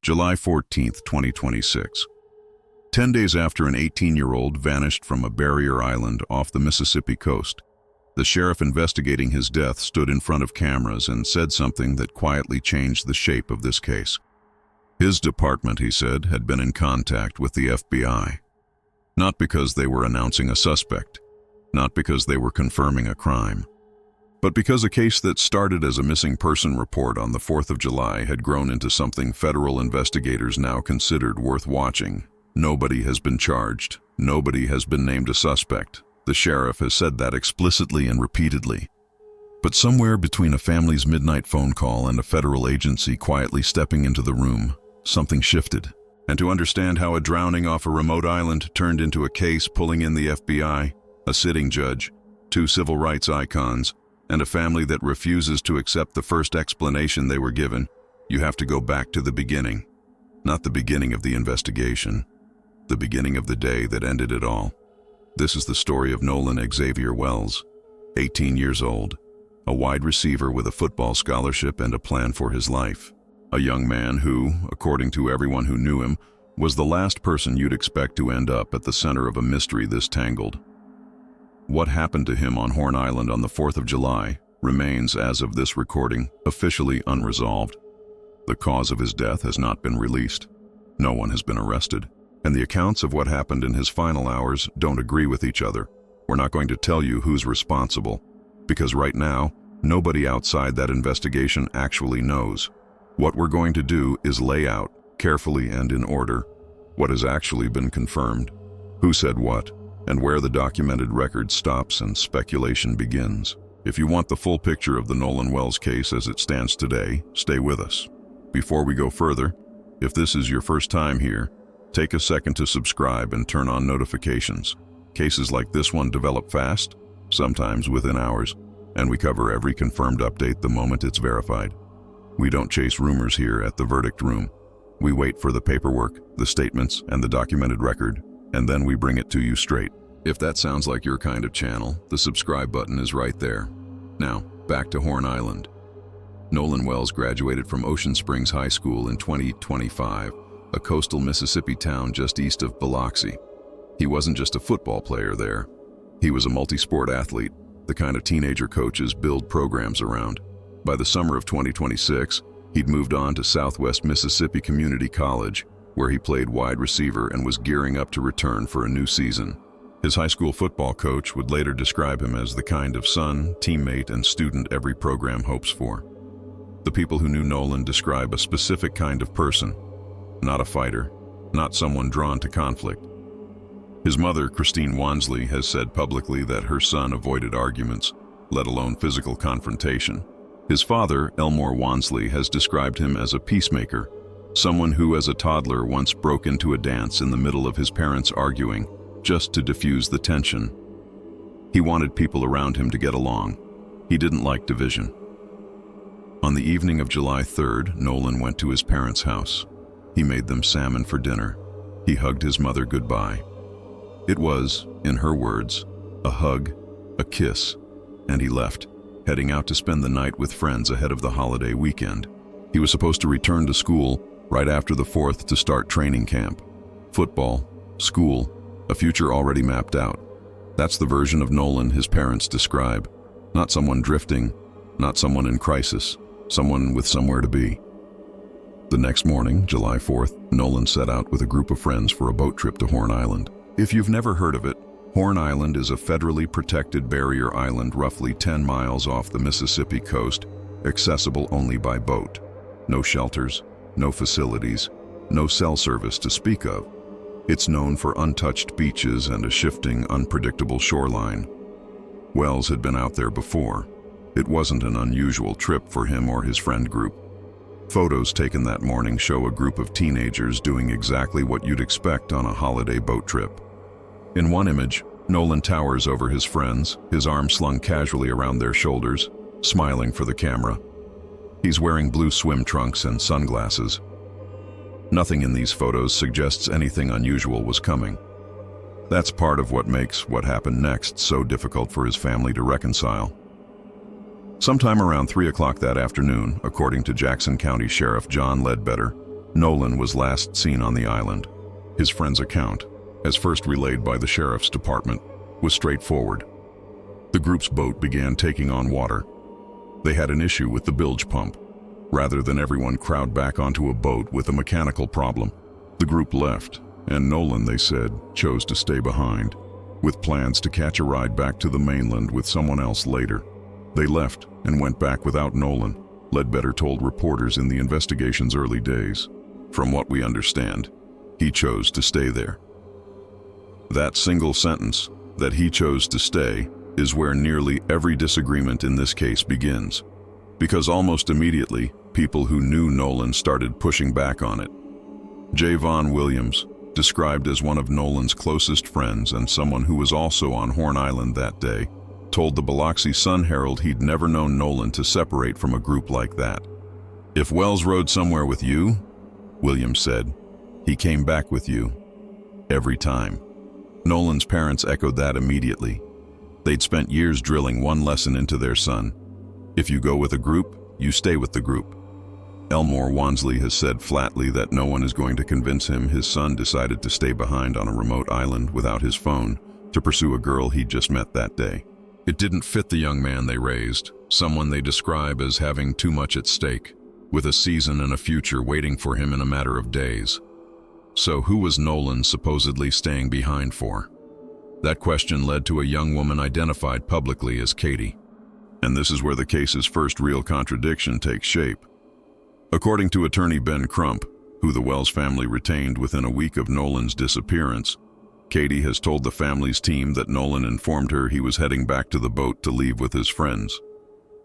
July 14, 2026. 10 days after an 18-year-old vanished from a barrier island off the Mississippi coast, the sheriff investigating his death stood in front of cameras and said something that quietly changed the shape of this case. His department, he said, had been in contact with the FBI. Not because they were announcing a suspect, not because they were confirming a crime, but because a case that started as a missing person report on the 4th of July had grown into something federal investigators now considered worth watching. Nobody has been charged. Nobody has been named a suspect. The sheriff has said that explicitly and repeatedly. But somewhere between a family's midnight phone call and a federal agency quietly stepping into the room, something shifted. And to understand how a drowning off a remote island turned into a case pulling in the FBI, a sitting judge, two civil rights icons, and a family that refuses to accept the first explanation they were given, you have to go back to the beginning. Not the beginning of the investigation, the beginning of the day that ended it all. This is the story of Nolan Wells, 18 years old, a wide receiver with a football scholarship and a plan for his life. A young man who, according to everyone who knew him, was the last person you'd expect to end up at the center of a mystery this tangled. What happened to him on Horn Island on the 4th of July remains, as of this recording, officially unresolved. The cause of his death has not been released. No one has been arrested. And the accounts of what happened in his final hours don't agree with each other. We're not going to tell you who's responsible, because right now, nobody outside that investigation actually knows. What we're going to do is lay out, carefully and in order, what has actually been confirmed, who said what, and where the documented record stops and speculation begins. If you want the full picture of the Nolan Wells case as it stands today, stay with us. Before we go further, if this is your first time here, take a second to subscribe and turn on notifications. Cases like this one develop fast, sometimes within hours, and we cover every confirmed update the moment it's verified. We don't chase rumors here at the verdict room. We wait for the paperwork, the statements, and the documented record, and then we bring it to you straight. If that sounds like your kind of channel, the subscribe button is right there. Now, back to Horn Island. Nolan Wells graduated from Ocean Springs High School in 2025, a coastal Mississippi town just east of Biloxi. He wasn't just a football player there. He was a multi-sport athlete, the kind of teenager coaches build programs around. By the summer of 2026, he'd moved on to Southwest Mississippi Community College, where he played wide receiver and was gearing up to return for a new season. His high school football coach would later describe him as the kind of son, teammate, and student every program hopes for. The people who knew Nolan describe a specific kind of person. Not a fighter, not someone drawn to conflict. His mother, Christine Wansley, has said publicly that her son avoided arguments, let alone physical confrontation. His father, Elmore Wansley, has described him as a peacemaker, someone who as a toddler once broke into a dance in the middle of his parents arguing, just to diffuse the tension. He wanted people around him to get along. He didn't like division. On the evening of July 3rd, Nolan went to his parents' house. He made them salmon for dinner. He hugged his mother goodbye. It was, in her words, a hug, a kiss, and he left, heading out to spend the night with friends ahead of the holiday weekend. He was supposed to return to school right after the 4th to start training camp. Football, school, a future already mapped out. That's the version of Nolan his parents describe. Not someone drifting, not someone in crisis, someone with somewhere to be. The next morning, July 4th, Nolan set out with a group of friends for a boat trip to Horn Island. If you've never heard of it, Horn Island is a federally protected barrier island roughly 10 miles off the Mississippi coast, accessible only by boat. No shelters, no facilities, no cell service to speak of. It's known for untouched beaches and a shifting, unpredictable shoreline. Wells had been out there before. It wasn't an unusual trip for him or his friend group. Photos taken that morning show a group of teenagers doing exactly what you'd expect on a holiday boat trip. In one image, Nolan towers over his friends, his arms slung casually around their shoulders, smiling for the camera. He's wearing blue swim trunks and sunglasses. Nothing in these photos suggests anything unusual was coming. That's part of what makes what happened next so difficult for his family to reconcile. Sometime around 3 o'clock that afternoon, according to Jackson County Sheriff John Ledbetter, Nolan was last seen on the island. His friend's account, as first relayed by the sheriff's department, was straightforward. The group's boat began taking on water. They had an issue with the bilge pump. Rather than everyone crowd back onto a boat with a mechanical problem, the group left, and Nolan, they said, chose to stay behind, with plans to catch a ride back to the mainland with someone else later. They left and went back without Nolan, Ledbetter told reporters in the investigation's early days. From what we understand, he chose to stay there. That single sentence, that he chose to stay, is where nearly every disagreement in this case begins, because almost immediately, people who knew Nolan started pushing back on it. Javon Williams, described as one of Nolan's closest friends and someone who was also on Horn Island that day, told the Biloxi Sun-Herald he'd never known Nolan to separate from a group like that. "If Wells rode somewhere with you," Williams said, "he came back with you. Every time." Nolan's parents echoed that immediately. They'd spent years drilling one lesson into their son: if you go with a group, you stay with the group. Elmore Wansley has said flatly that no one is going to convince him his son decided to stay behind on a remote island without his phone to pursue a girl he'd just met that day. It didn't fit the young man they raised, someone they describe as having too much at stake, with a season and a future waiting for him in a matter of days. So who was Nolan supposedly staying behind for? That question led to a young woman identified publicly as Katie. And this is where the case's first real contradiction takes shape. According to attorney Ben Crump, who the Wells family retained within a week of Nolan's disappearance, Katie has told the family's team that Nolan informed her he was heading back to the boat to leave with his friends.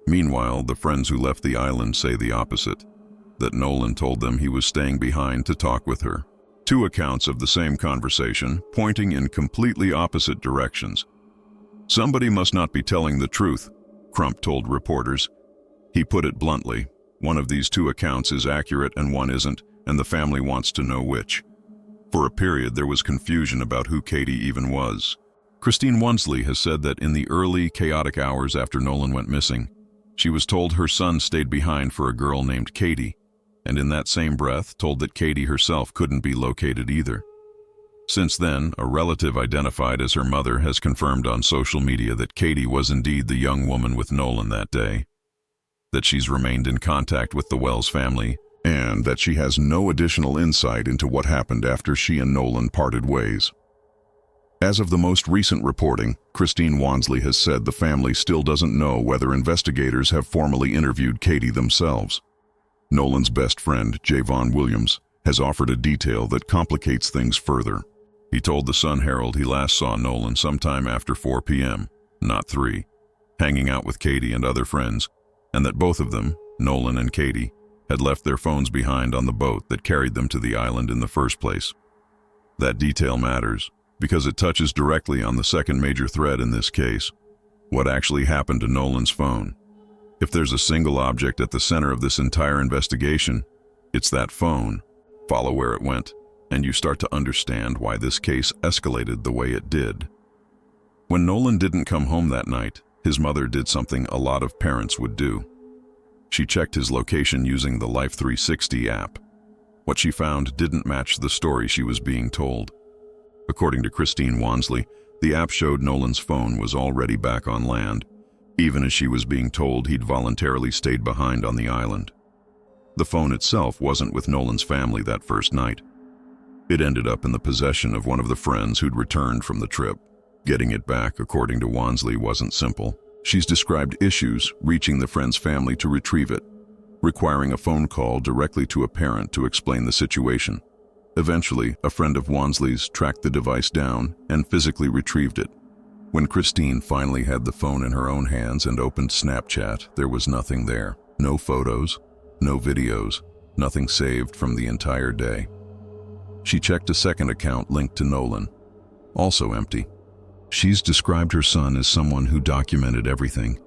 Meanwhile, the friends who left the island say the opposite, that Nolan told them he was staying behind to talk with her. Two accounts of the same conversation, pointing in completely opposite directions. "Somebody must not be telling the truth," Crump told reporters. He put it bluntly, one of these two accounts is accurate and one isn't, and the family wants to know which. For a period, there was confusion about who Katie even was. Christine Wansley has said that in the early, chaotic hours after Nolan went missing, she was told her son stayed behind for a girl named Katie, and in that same breath told that Katie herself couldn't be located either. Since then, a relative identified as her mother has confirmed on social media that Katie was indeed the young woman with Nolan that day, that she's remained in contact with the Wells family, and that she has no additional insight into what happened after she and Nolan parted ways. As of the most recent reporting, Christine Wansley has said the family still doesn't know whether investigators have formally interviewed Katie themselves. Nolan's best friend, Javon Williams, has offered a detail that complicates things further. He told the Sun-Herald he last saw Nolan sometime after 4 p.m., not 3, hanging out with Katie and other friends, and that both of them, Nolan and Katie, had left their phones behind on the boat that carried them to the island in the first place. That detail matters because it touches directly on the second major thread in this case: what actually happened to Nolan's phone. If there's a single object at the center of this entire investigation, it's that phone. Follow where it went, and you start to understand why this case escalated the way it did. When Nolan didn't come home that night, his mother did something a lot of parents would do. She checked his location using the Life 360 app. What she found didn't match the story she was being told. According to Christine Wansley, the app showed Nolan's phone was already back on land, even as she was being told he'd voluntarily stayed behind on the island. The phone itself wasn't with Nolan's family that first night. It ended up in the possession of one of the friends who'd returned from the trip. Getting it back, according to Wansley, wasn't simple. She's described issues reaching the friend's family to retrieve it, requiring a phone call directly to a parent to explain the situation. Eventually, a friend of Wansley's tracked the device down and physically retrieved it. When Christine finally had the phone in her own hands and opened Snapchat, there was nothing there. No photos, no videos, nothing saved from the entire day. She checked a second account linked to Nolan, also empty. She's described her son as someone who documented everything,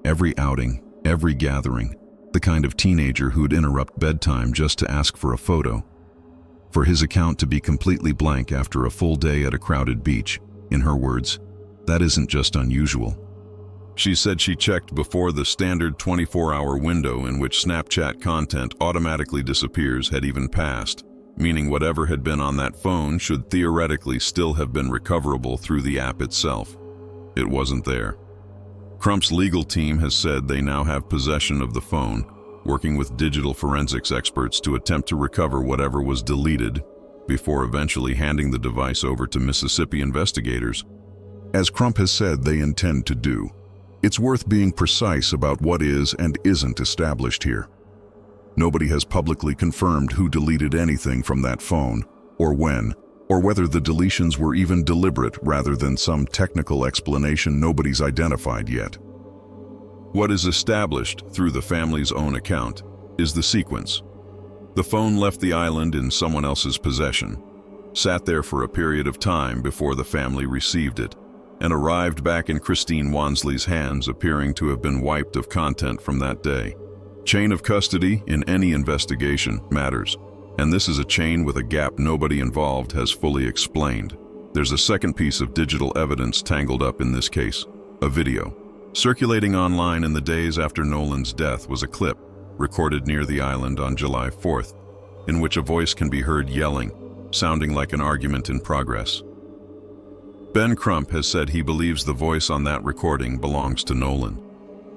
every outing, every gathering, the kind of teenager who'd interrupt bedtime just to ask for a photo. For his account to be completely blank after a full day at a crowded beach, in her words, that isn't just unusual. She said she checked before the standard 24-hour window in which Snapchat content automatically disappears had even passed, meaning whatever had been on that phone should theoretically still have been recoverable through the app itself. It wasn't there. Crump's legal team has said they now have possession of the phone, working with digital forensics experts to attempt to recover whatever was deleted before eventually handing the device over to Mississippi investigators, as Crump has said they intend to do. It's worth being precise about what is and isn't established here. Nobody has publicly confirmed who deleted anything from that phone, or when, or whether the deletions were even deliberate rather than some technical explanation nobody's identified yet. What is established through the family's own account is the sequence. The phone left the island in someone else's possession, sat there for a period of time before the family received it, and arrived back in Christine Wansley's hands, appearing to have been wiped of content from that day. Chain of custody in any investigation matters, and this is a chain with a gap nobody involved has fully explained. There's a second piece of digital evidence tangled up in this case, a video. Circulating online in the days after Nolan's death was a clip recorded near the island on July 4th, in which a voice can be heard yelling, sounding like an argument in progress. Ben Crump has said he believes the voice on that recording belongs to Nolan,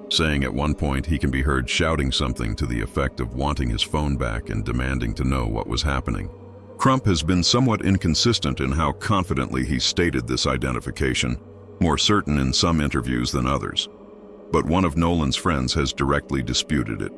saying at one point he can be heard shouting something to the effect of wanting his phone back and demanding to know what was happening. Crump has been somewhat inconsistent in how confidently he stated this identification, more certain in some interviews than others, but one of Nolan's friends has directly disputed it.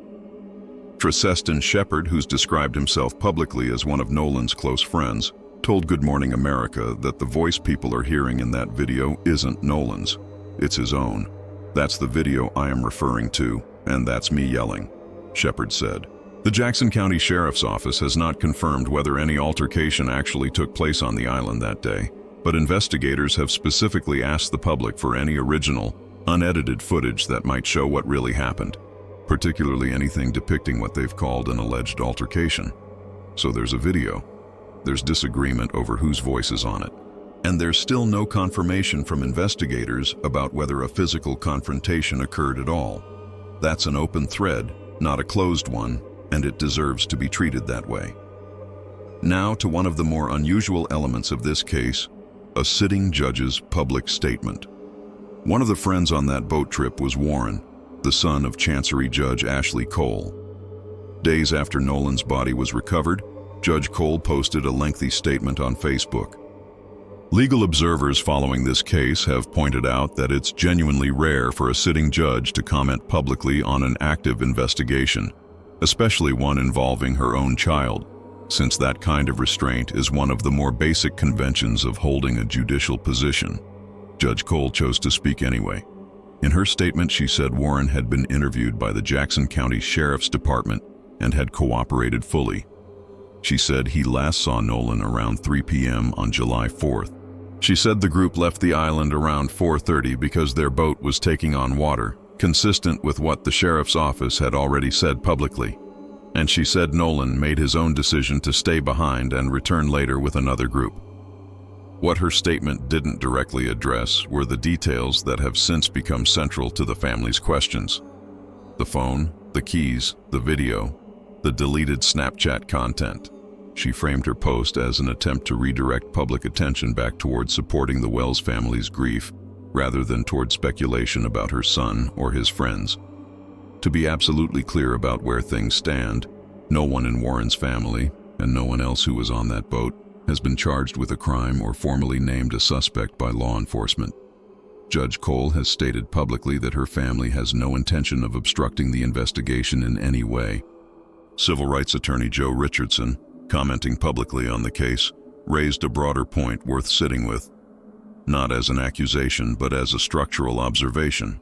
Treseston Shepard, who's described himself publicly as one of Nolan's close friends, told Good Morning America that the voice people are hearing in that video isn't Nolan's, it's his own. "That's the video I am referring to, and that's me yelling," Shepard said. The Jackson County Sheriff's Office has not confirmed whether any altercation actually took place on the island that day, but investigators have specifically asked the public for any original, unedited footage that might show what really happened, particularly anything depicting what they've called an alleged altercation. So there's a video. There's disagreement over whose voice is on it. And there's still no confirmation from investigators about whether a physical confrontation occurred at all. That's an open thread, not a closed one, and it deserves to be treated that way. Now to one of the more unusual elements of this case, a sitting judge's public statement. One of the friends on that boat trip was Warren, the son of Chancery Judge Ashley Cole. Days after Nolan's body was recovered, Judge Cole posted a lengthy statement on Facebook. Legal observers following this case have pointed out that it's genuinely rare for a sitting judge to comment publicly on an active investigation, especially one involving her own child, since that kind of restraint is one of the more basic conventions of holding a judicial position. Judge Cole chose to speak anyway. In her statement, she said Warren had been interviewed by the Jackson County Sheriff's Department and had cooperated fully. She said he last saw Nolan around 3 p.m. on July 4th. She said the group left the island around 4:30 because their boat was taking on water, consistent with what the sheriff's office had already said publicly. And she said Nolan made his own decision to stay behind and return later with another group. What her statement didn't directly address were the details that have since become central to the family's questions. The phone, the keys, the video, the deleted Snapchat content. She framed her post as an attempt to redirect public attention back towards supporting the Wells family's grief, rather than toward speculation about her son or his friends. To be absolutely clear about where things stand, no one in Warren's family, and no one else who was on that boat, has been charged with a crime or formally named a suspect by law enforcement. Judge Cole has stated publicly that her family has no intention of obstructing the investigation in any way. Civil rights attorney Joe Richardson, commenting publicly on the case, raised a broader point worth sitting with, not as an accusation but as a structural observation.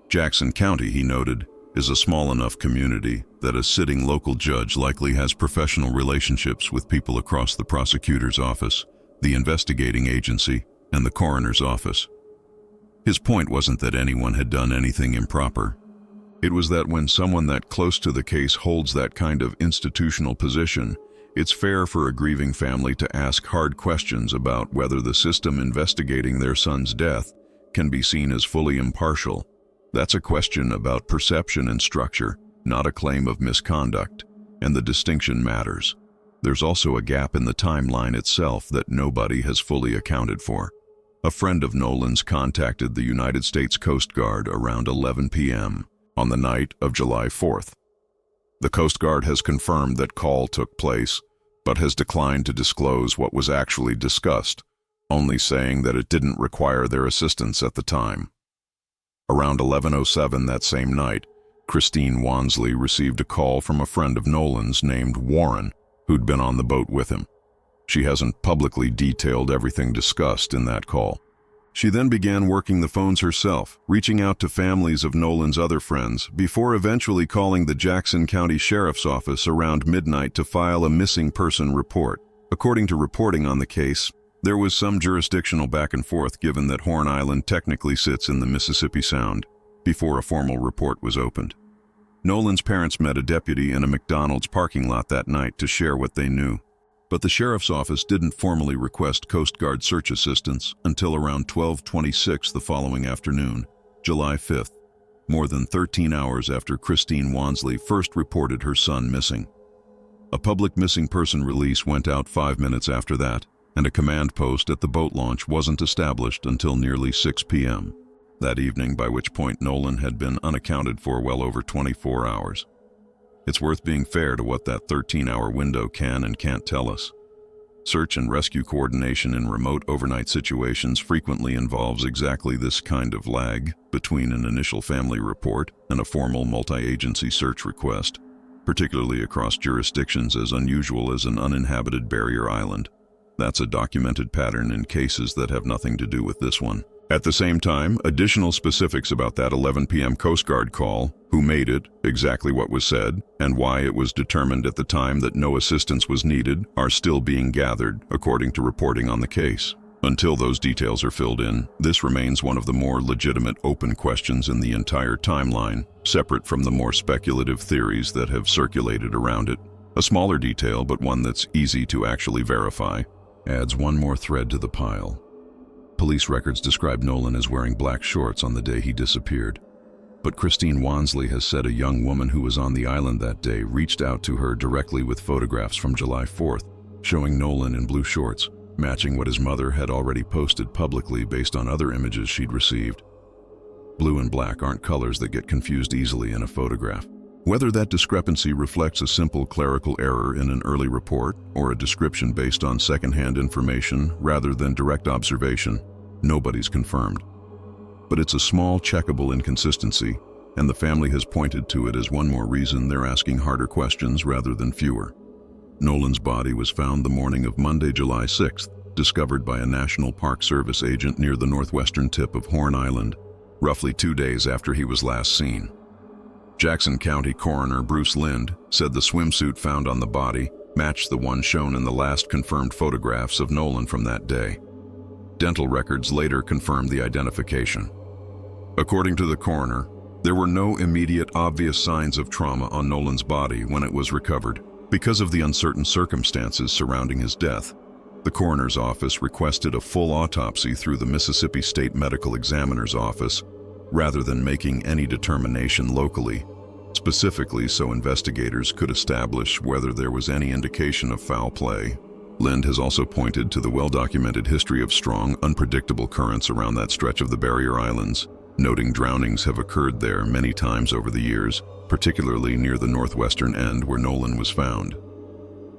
Jackson County, he noted, is a small enough community that a sitting local judge likely has professional relationships with people across the prosecutor's office, the investigating agency, and the coroner's office. His point wasn't that anyone had done anything improper. It was that when someone that close to the case holds that kind of institutional position, it's fair for a grieving family to ask hard questions about whether the system investigating their son's death can be seen as fully impartial. That's a question about perception and structure, not a claim of misconduct, and the distinction matters. There's also a gap in the timeline itself that nobody has fully accounted for. A friend of Nolan's contacted the United States Coast Guard around 11 p.m. on the night of July 4th. The Coast Guard has confirmed that call took place, but has declined to disclose what was actually discussed, only saying that it didn't require their assistance at the time. Around 11:07 that same night, Christine Wansley received a call from a friend of Nolan's named Warren, who'd been on the boat with him. She hasn't publicly detailed everything discussed in that call. She then began working the phones herself, reaching out to families of Nolan's other friends, before eventually calling the Jackson County Sheriff's Office around midnight to file a missing person report. According to reporting on the case, there was some jurisdictional back and forth given that Horn Island technically sits in the Mississippi Sound, before a formal report was opened. Nolan's parents met a deputy in a McDonald's parking lot that night to share what they knew. But the sheriff's office didn't formally request Coast Guard search assistance until around 12:26 the following afternoon, July 5th, more than 13 hours after Christine Wansley first reported her son missing. A public missing person release went out 5 minutes after that, and a command post at the boat launch wasn't established until nearly 6 p.m. that evening, by which point Nolan had been unaccounted for well over 24 hours. It's worth being fair to what that 13-hour window can and can't tell us. Search and rescue coordination in remote overnight situations frequently involves exactly this kind of lag between an initial family report and a formal multi-agency search request, particularly across jurisdictions as unusual as an uninhabited barrier island. That's a documented pattern in cases that have nothing to do with this one. At the same time, additional specifics about that 11 p.m. Coast Guard call, who made it, exactly what was said, and why it was determined at the time that no assistance was needed, are still being gathered, according to reporting on the case. Until those details are filled in, this remains one of the more legitimate open questions in the entire timeline, separate from the more speculative theories that have circulated around it. A smaller detail, but one that's easy to actually verify, adds one more thread to the pile. Police records describe Nolan as wearing black shorts on the day he disappeared. But Christine Wansley has said a young woman who was on the island that day reached out to her directly with photographs from July 4th, showing Nolan in blue shorts, matching what his mother had already posted publicly based on other images she'd received. Blue and black aren't colors that get confused easily in a photograph. Whether that discrepancy reflects a simple clerical error in an early report or a description based on secondhand information rather than direct observation, nobody's confirmed. But it's a small, checkable inconsistency, and the family has pointed to it as one more reason they're asking harder questions rather than fewer. Nolan's body was found the morning of Monday, July 6th, discovered by a National Park Service agent near the northwestern tip of Horn Island, roughly 2 days after he was last seen. Jackson County Coroner Bruce Lind said the swimsuit found on the body matched the one shown in the last confirmed photographs of Nolan from that day. Dental records later confirmed the identification. According to the coroner, there were no immediate obvious signs of trauma on Nolan's body when it was recovered. Because of the uncertain circumstances surrounding his death, the coroner's office requested a full autopsy through the Mississippi State Medical Examiner's Office rather than making any determination locally, specifically so investigators could establish whether there was any indication of foul play. Lind has also pointed to the well-documented history of strong, unpredictable currents around that stretch of the barrier islands, noting drownings have occurred there many times over the years, particularly near the northwestern end where Nolan was found.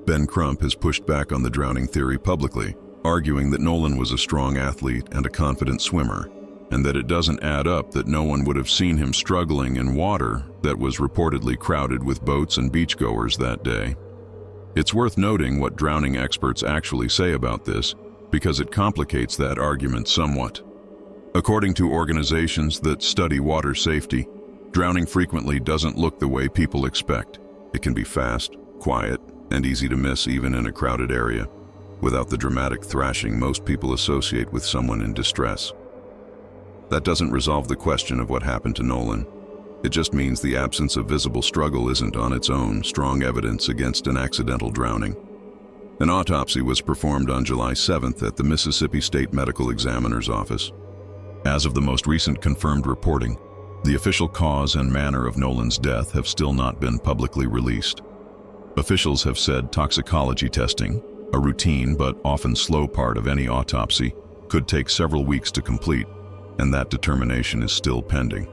Ben Crump has pushed back on the drowning theory publicly, arguing that Nolan was a strong athlete and a confident swimmer, and that it doesn't add up that no one would have seen him struggling in water that was reportedly crowded with boats and beachgoers that day. It's worth noting what drowning experts actually say about this, because it complicates that argument somewhat. According to organizations that study water safety, drowning frequently doesn't look the way people expect. It can be fast, quiet, and easy to miss even in a crowded area, without the dramatic thrashing most people associate with someone in distress. That doesn't resolve the question of what happened to Nolan. It just means the absence of visible struggle isn't on its own strong evidence against an accidental drowning. An autopsy was performed on July 7th at the Mississippi State Medical Examiner's Office. As of the most recent confirmed reporting, the official cause and manner of Nolan's death have still not been publicly released. Officials have said toxicology testing, a routine but often slow part of any autopsy, could take several weeks to complete, and that determination is still pending.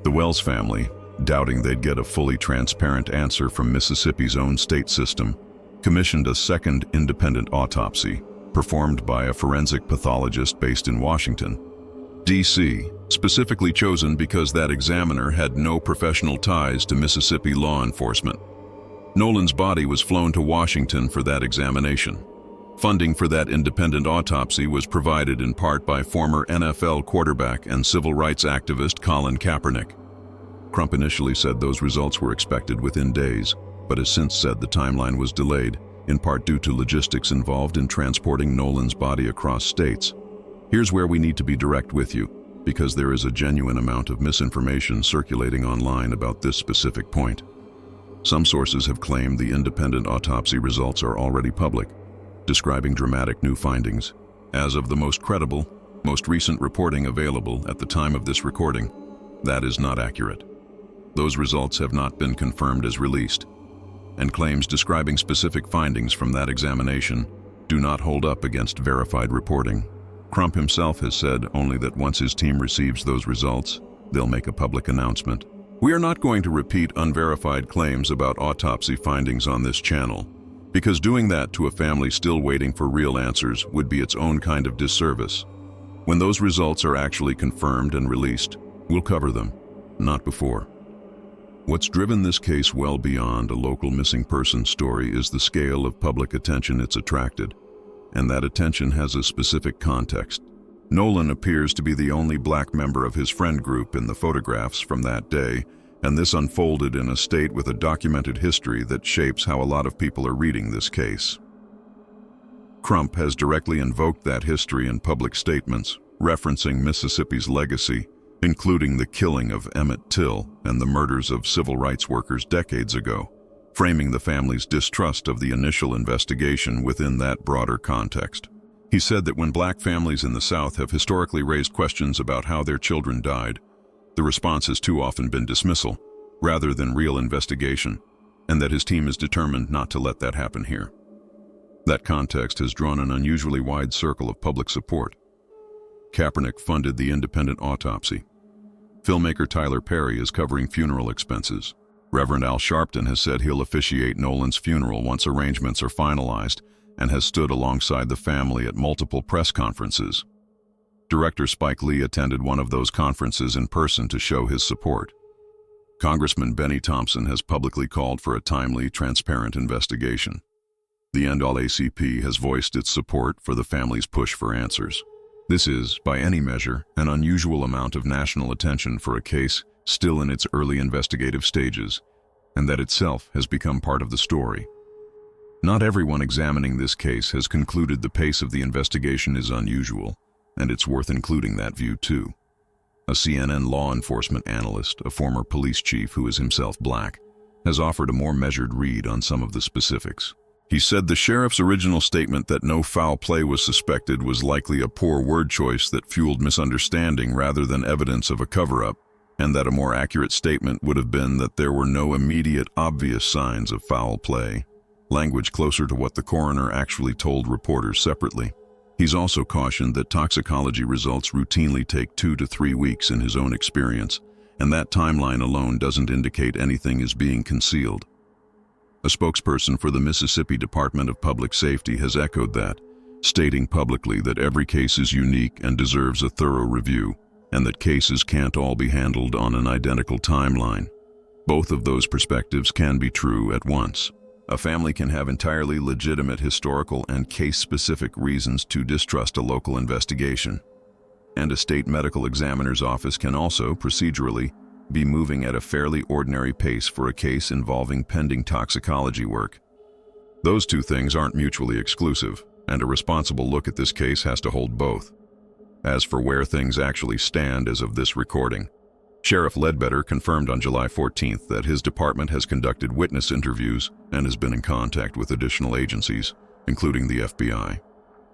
The Wells family, doubting they'd get a fully transparent answer from Mississippi's own state system, commissioned a second independent autopsy, performed by a forensic pathologist based in Washington, D.C., specifically chosen because that examiner had no professional ties to Mississippi law enforcement. Nolan's body was flown to Washington for that examination. Funding for that independent autopsy was provided in part by former NFL quarterback and civil rights activist Colin Kaepernick. Crump initially said those results were expected within days, but has since said the timeline was delayed, in part due to logistics involved in transporting Nolan's body across states. Here's where we need to be direct with you, because there is a genuine amount of misinformation circulating online about this specific point. Some sources have claimed the independent autopsy results are already public, describing dramatic new findings. As of the most credible, most recent reporting available at the time of this recording, that is not accurate. Those results have not been confirmed as released, and claims describing specific findings from that examination do not hold up against verified reporting. Crump himself has said only that once his team receives those results, they'll make a public announcement. We are not going to repeat unverified claims about autopsy findings on this channel, because doing that to a family still waiting for real answers would be its own kind of disservice. When those results are actually confirmed and released, we'll cover them, not before. What's driven this case well beyond a local missing person story is the scale of public attention it's attracted, and that attention has a specific context. Nolan appears to be the only black member of his friend group in the photographs from that day, and this unfolded in a state with a documented history that shapes how a lot of people are reading this case. Crump has directly invoked that history in public statements, referencing Mississippi's legacy, including the killing of Emmett Till and the murders of civil rights workers decades ago, framing the family's distrust of the initial investigation within that broader context. He said that when black families in the South have historically raised questions about how their children died, the response has too often been dismissal, rather than real investigation, and that his team is determined not to let that happen here. That context has drawn an unusually wide circle of public support. Kaepernick funded the independent autopsy. Filmmaker Tyler Perry is covering funeral expenses. Reverend Al Sharpton has said he'll officiate Nolan's funeral once arrangements are finalized, and has stood alongside the family at multiple press conferences. Director Spike Lee attended one of those conferences in person to show his support. Congressman Benny Thompson has publicly called for a timely, transparent investigation. The NAACP has voiced its support for the family's push for answers. This is, by any measure, an unusual amount of national attention for a case still in its early investigative stages, and that itself has become part of the story. Not everyone examining this case has concluded the pace of the investigation is unusual, and it's worth including that view too. A CNN law enforcement analyst, a former police chief who is himself black, has offered a more measured read on some of the specifics. He said the sheriff's original statement that no foul play was suspected was likely a poor word choice that fueled misunderstanding rather than evidence of a cover-up, and that a more accurate statement would have been that there were no immediate obvious signs of foul play, language closer to what the coroner actually told reporters separately. He's also cautioned that toxicology results routinely take 2 to 3 weeks in his own experience, and that timeline alone doesn't indicate anything is being concealed. A spokesperson for the Mississippi Department of Public Safety has echoed that, stating publicly that every case is unique and deserves a thorough review, and that cases can't all be handled on an identical timeline. Both of those perspectives can be true at once. A family can have entirely legitimate historical and case-specific reasons to distrust a local investigation, and a state medical examiner's office can also, procedurally, be moving at a fairly ordinary pace for a case involving pending toxicology work. Those two things aren't mutually exclusive, and a responsible look at this case has to hold both. As for where things actually stand as of this recording, Sheriff Ledbetter confirmed on July 14th that his department has conducted witness interviews and has been in contact with additional agencies, including the FBI.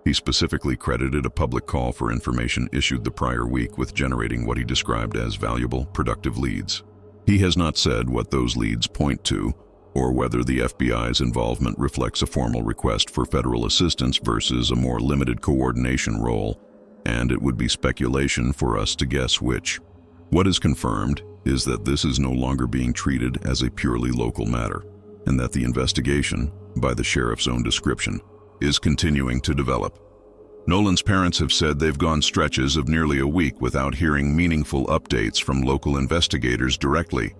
He specifically credited a public call for information issued the prior week with generating what he described as valuable, productive leads. He has not said what those leads point to, or whether the FBI's involvement reflects a formal request for federal assistance versus a more limited coordination role, and it would be speculation for us to guess which. What is confirmed is that this is no longer being treated as a purely local matter, and that the investigation, by the sheriff's own description, is continuing to develop. Nolan's parents have said they've gone stretches of nearly a week without hearing meaningful updates from local investigators directly,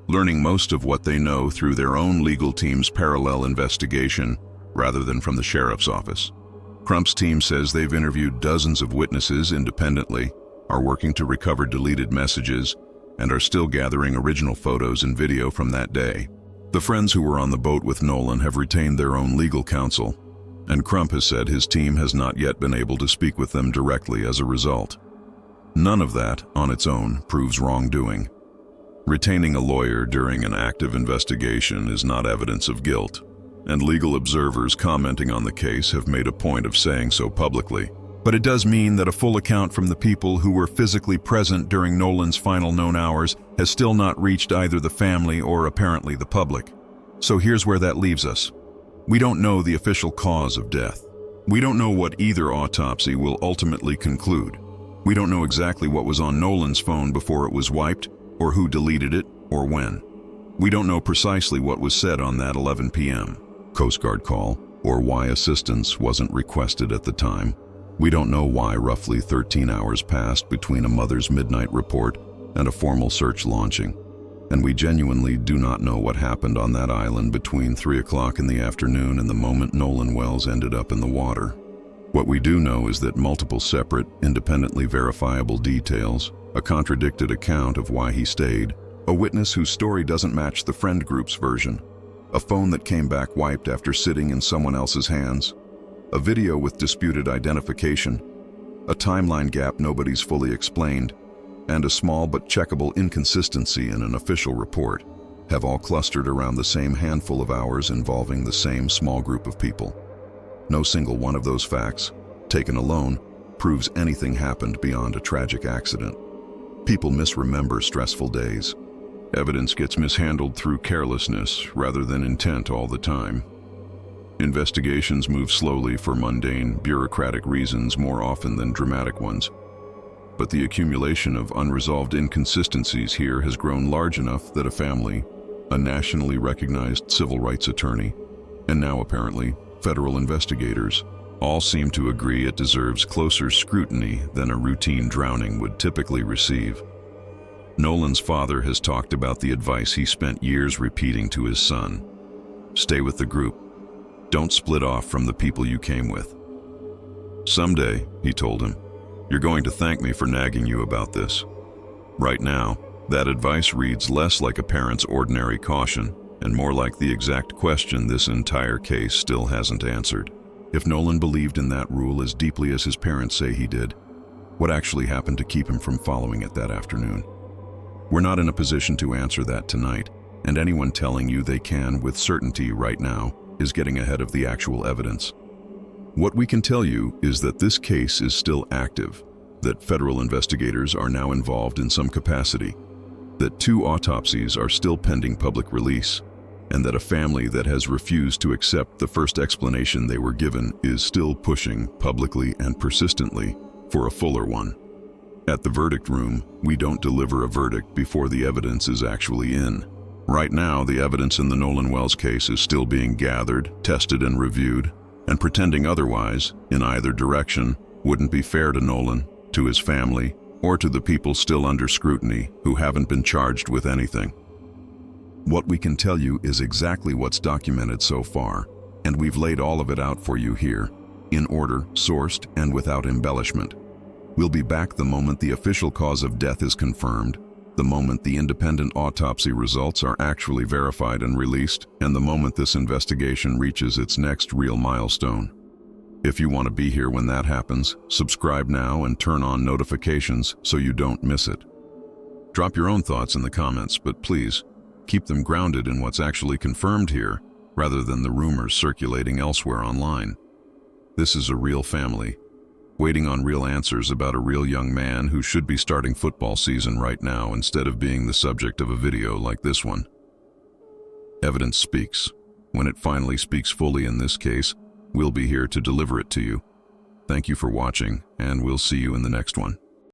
learning most of what they know through their own legal team's parallel investigation rather than from the sheriff's office. Crump's team says they've interviewed dozens of witnesses independently, are working to recover deleted messages, and are still gathering original photos and video from that day. The friends who were on the boat with Nolan have retained their own legal counsel, and Crump has said his team has not yet been able to speak with them directly as a result. None of that, on its own, proves wrongdoing. Retaining a lawyer during an active investigation is not evidence of guilt, and legal observers commenting on the case have made a point of saying so publicly. But it does mean that a full account from the people who were physically present during Nolan's final known hours has still not reached either the family or apparently the public. So here's where that leaves us. We don't know the official cause of death. We don't know what either autopsy will ultimately conclude. We don't know exactly what was on Nolan's phone before it was wiped, or who deleted it, or when. We don't know precisely what was said on that 11 p.m. Coast Guard call, or why assistance wasn't requested at the time. We don't know why roughly 13 hours passed between a mother's midnight report and a formal search launching. And we genuinely do not know what happened on that island between 3 o'clock in the afternoon and the moment Nolan Wells ended up in the water. What we do know is that multiple separate, independently verifiable details, a contradicted account of why he stayed, a witness whose story doesn't match the friend group's version, a phone that came back wiped after sitting in someone else's hands, a video with disputed identification, a timeline gap nobody's fully explained, and a small but checkable inconsistency in an official report have all clustered around the same handful of hours involving the same small group of people. No single one of those facts, taken alone, proves anything happened beyond a tragic accident. People misremember stressful days. Evidence gets mishandled through carelessness rather than intent all the time. Investigations move slowly for mundane, bureaucratic reasons more often than dramatic ones. But the accumulation of unresolved inconsistencies here has grown large enough that a family, a nationally recognized civil rights attorney, and now apparently federal investigators, all seem to agree it deserves closer scrutiny than a routine drowning would typically receive. Nolan's father has talked about the advice he spent years repeating to his son. Stay with the group. Don't split off from the people you came with. Someday, he told him, you're going to thank me for nagging you about this. Right now, that advice reads less like a parent's ordinary caution and more like the exact question this entire case still hasn't answered. If Nolan believed in that rule as deeply as his parents say he did, what actually happened to keep him from following it that afternoon? We're not in a position to answer that tonight, and anyone telling you they can with certainty right now is getting ahead of the actual evidence. What we can tell you is that this case is still active, that federal investigators are now involved in some capacity, that 2 autopsies are still pending public release, and that a family that has refused to accept the first explanation they were given is still pushing publicly and persistently for a fuller one. At the verdict room, we don't deliver a verdict before the evidence is actually in. Right now, the evidence in the Nolan Wells case is still being gathered, tested, and reviewed, and pretending otherwise, in either direction, wouldn't be fair to Nolan, to his family, or to the people still under scrutiny who haven't been charged with anything. What we can tell you is exactly what's documented so far, and we've laid all of it out for you here, in order, sourced, and without embellishment. We'll be back the moment the official cause of death is confirmed, the moment the independent autopsy results are actually verified and released, and the moment this investigation reaches its next real milestone. If you want to be here when that happens, subscribe now and turn on notifications so you don't miss it. Drop your own thoughts in the comments, but please, keep them grounded in what's actually confirmed here, rather than the rumors circulating elsewhere online. This is a real family, waiting on real answers about a real young man who should be starting football season right now instead of being the subject of a video like this one. Evidence speaks. When it finally speaks fully in this case, we'll be here to deliver it to you. Thank you for watching, and we'll see you in the next one.